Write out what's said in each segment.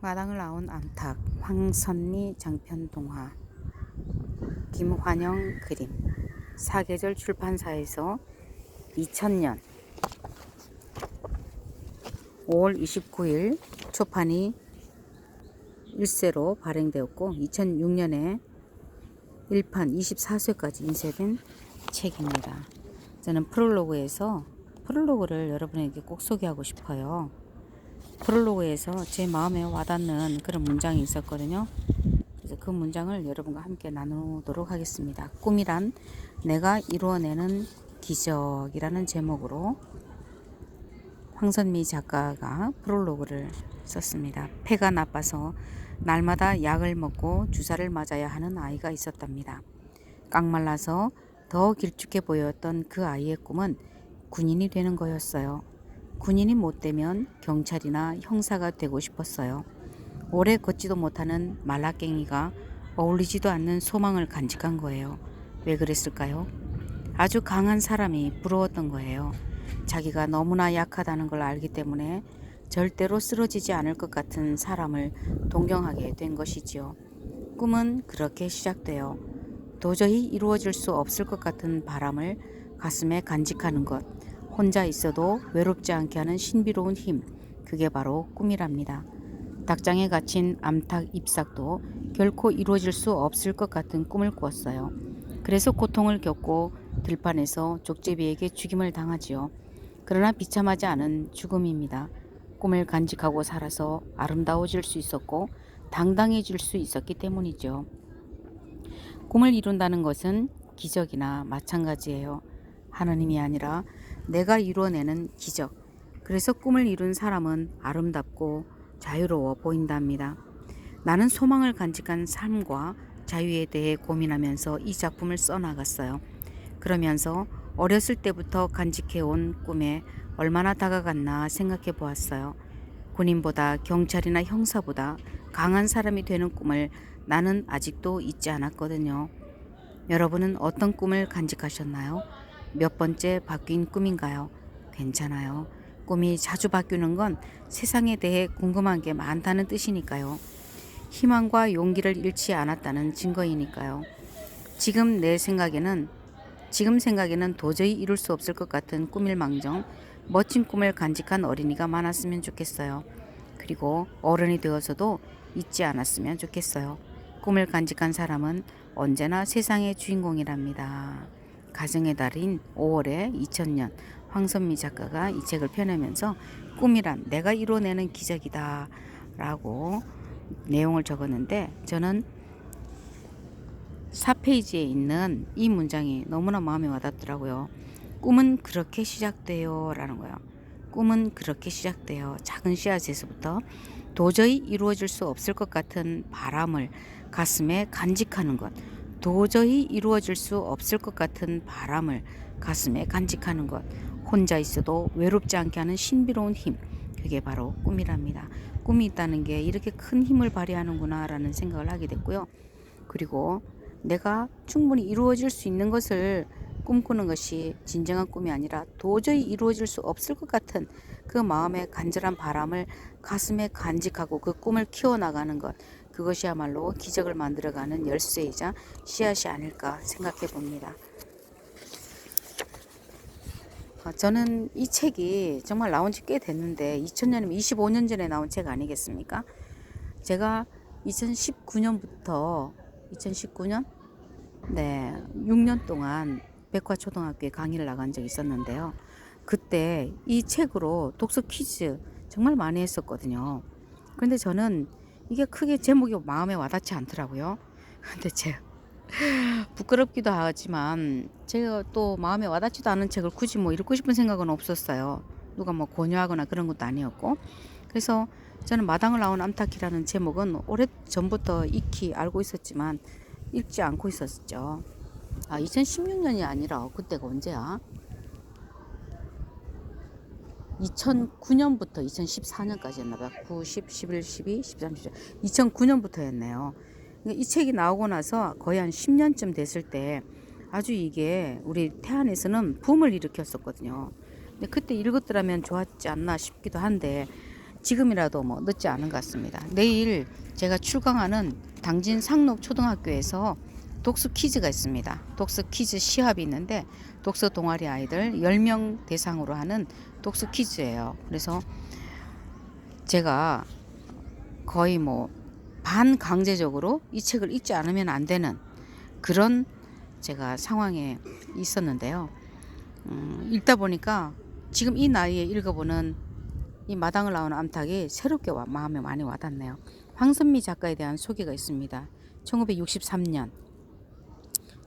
마당을 나온 암탉 황선미 장편 동화 김환영 그림 사계절 출판사에서 2000년 5월 29일 초판이 1세로 발행되었고 2006년에 1판 24쇄까지 인쇄된 책입니다. 저는 프롤로그를 여러분에게 꼭 소개하고 싶어요. 프롤로그에서 제 마음에 와닿는 그런 문장이 있었거든요. 그래서 그 문장을 여러분과 함께 나누도록 하겠습니다. 꿈이란 내가 이루어내는 기적이라는 제목으로 황선미 작가가 프롤로그를 썼습니다. 폐가 나빠서 날마다 약을 먹고 주사를 맞아야 하는 아이가 있었답니다. 깡말라서 더 길쭉해 보였던 그 아이의 꿈은 군인이 되는 거였어요. 군인이 못 되면 경찰이나 형사가 되고 싶었어요. 오래 걷지도 못하는 말라깽이가 어울리지도 않는 소망을 간직한 거예요. 왜 그랬을까요? 아주 강한 사람이 부러웠던 거예요. 자기가 너무나 약하다는 걸 알기 때문에 절대로 쓰러지지 않을 것 같은 사람을 동경하게 된 것이지요. 꿈은 그렇게 시작돼요. 도저히 이루어질 수 없을 것 같은 바람을 가슴에 간직하는 것, 혼자 있어도 외롭지 않게 하는 신비로운 힘, 그게 바로 꿈이랍니다. 닭장에 갇힌 암탉 잎삭도 결코 이루어질 수 없을 것 같은 꿈을 꾸었어요. 그래서 고통을 겪고 들판에서 족제비에게 죽임을 당하지요. 그러나 비참하지 않은 죽음입니다. 꿈을 간직하고 살아서 아름다워질 수 있었고 당당해질 수 있었기 때문이죠. 꿈을 이룬다는 것은 기적이나 마찬가지예요. 하나님이 아니라 내가 이루어내는 기적. 그래서 꿈을 이룬 사람은 아름답고 자유로워 보인답니다. 나는 소망을 간직한 삶과 자유에 대해 고민하면서 이 작품을 써나갔어요. 그러면서 어렸을 때부터 간직해온 꿈에 얼마나 다가갔나 생각해 보았어요. 군인보다 경찰이나 형사보다 강한 사람이 되는 꿈을 나는 아직도 잊지 않았거든요. 여러분은 어떤 꿈을 간직하셨나요? 몇 번째 바뀐 꿈인가요? 괜찮아요. 꿈이 자주 바뀌는 건 세상에 대해 궁금한 게 많다는 뜻이니까요. 희망과 용기를 잃지 않았다는 증거이니까요. 지금 생각에는 도저히 이룰 수 없을 것 같은 꿈일망정 멋진 꿈을 간직한 어린이가 많았으면 좋겠어요. 그리고 어른이 되어서도 잊지 않았으면 좋겠어요. 꿈을 간직한 사람은 언제나 세상의 주인공이랍니다. 가정의 달인 5월에 2000년 황선미 작가가 이 책을 펴내면서 꿈이란 내가 이뤄내는 기적이다 라고 내용을 적었는데, 저는 4페이지에 있는 이 문장이 너무나 마음에 와닿더라고요. 꿈은 그렇게 시작돼요 라는 거예요. 꿈은 그렇게 시작돼요. 작은 씨앗에서부터 도저히 이루어질 수 없을 것 같은 바람을 가슴에 간직하는 것. 도저히 이루어질 수 없을 것 같은 바람을 가슴에 간직하는 것. 혼자 있어도 외롭지 않게 하는 신비로운 힘. 그게 바로 꿈이랍니다. 꿈이 있다는 게 이렇게 큰 힘을 발휘하는구나 라는 생각을 하게 됐고요. 그리고 내가 충분히 이루어질 수 있는 것을 꿈꾸는 것이 진정한 꿈이 아니라 도저히 이루어질 수 없을 것 같은 그 마음의 간절한 바람을 가슴에 간직하고 그 꿈을 키워나가는 것, 그것이야말로 기적을 만들어가는 열쇠이자 씨앗이 아닐까 생각해 봅니다. 저는 이 책이 정말 나온 지 꽤 됐는데 2000년이면 25년 전에 나온 책 아니겠습니까? 제가 2019년부터 2019년? 네, 6년 동안 백화초등학교에 강의를 나간 적이 있었는데요. 그때 이 책으로 독서 퀴즈 정말 많이 했었거든요. 그런데 저는 이게 크게 제목이 마음에 와닿지 않더라고요. 근데 제가 부끄럽기도 하지만 제가 또 마음에 와닿지도 않은 책을 굳이 읽고 싶은 생각은 없었어요. 누가 권유하거나 그런 것도 아니었고. 그래서 저는 마당을 나온 암탉이라는 제목은 오래전부터 익히 알고 있었지만 읽지 않고 있었죠. 2016년이 아니라 그때가 언제야? 2009년부터 2014년까지 했나봐요. 9, 10, 11, 12, 13, 14. 2009년부터 했네요. 이 책이 나오고 나서 거의 한 10년쯤 됐을 때 아주 이게 우리 태안에서는 붐을 일으켰었거든요. 근데 그때 읽었더라면 좋았지 않나 싶기도 한데 지금이라도 뭐 늦지 않은 것 같습니다. 내일 제가 출강하는 당진 상록 초등학교에서 독서 퀴즈가 있습니다. 독서 퀴즈 시합이 있는데 독서 동아리 아이들 10명 대상으로 하는 독서 퀴즈예요. 그래서 제가 거의 뭐 반강제적으로 이 책을 읽지 않으면 안 되는 그런 제가 상황에 있었는데요. 읽다 보니까 지금 이 나이에 읽어보는 이 마당을 나오는 암탉이 새롭게 마음에 많이 와닿네요. 황선미 작가에 대한 소개가 있습니다. 1963년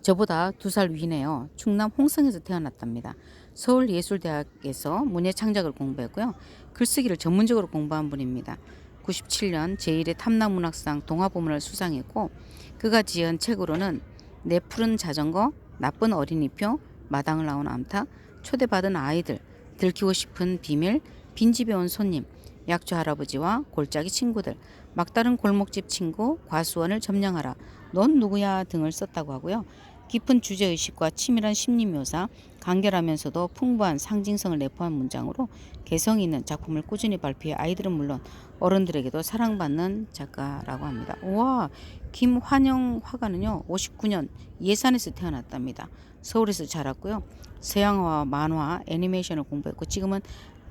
저보다 2살 위네요. 충남 홍성에서 태어났답니다. 서울예술대학에서 문예창작을 공부했고요. 글쓰기를 전문적으로 공부한 분입니다. 97년 제1회 탐락문학상 동화보문을 수상했고 그가 지은 책으로는 내 푸른 자전거, 나쁜 어린이표, 마당을 나온 암탉, 초대받은 아이들, 들키고 싶은 비밀, 빈집에 온 손님, 약초 할아버지와 골짜기 친구들, 막다른 골목집 친구, 과수원을 점령하라, 넌 누구야 등을 썼다고 하고요. 깊은 주제의식과 치밀한 심리묘사, 간결하면서도 풍부한 상징성을 내포한 문장으로 개성 있는 작품을 꾸준히 발표해 아이들은 물론 어른들에게도 사랑받는 작가라고 합니다. 우와, 김환영 화가는요 59년 예산에서 태어났답니다. 서울에서 자랐고요. 서양화, 만화, 애니메이션을 공부했고 지금은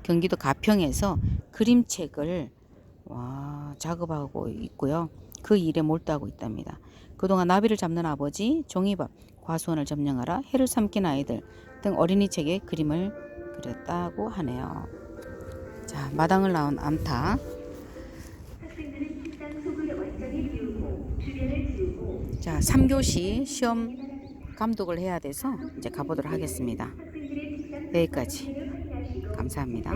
경기도 가평에서 그림책을 작업하고 있고요. 그 일에 몰두하고 있답니다. 그동안 나비를 잡는 아버지, 종이밥, 과수원을 점령하라, 해를 삼킨 아이들 등 어린이 책에 그림을 그렸다고 하네요. 자, 마당을 나온 암탉. 자, 3교시 시험 감독을 해야 돼서 이제 가보도록 하겠습니다. 여기까지. 감사합니다.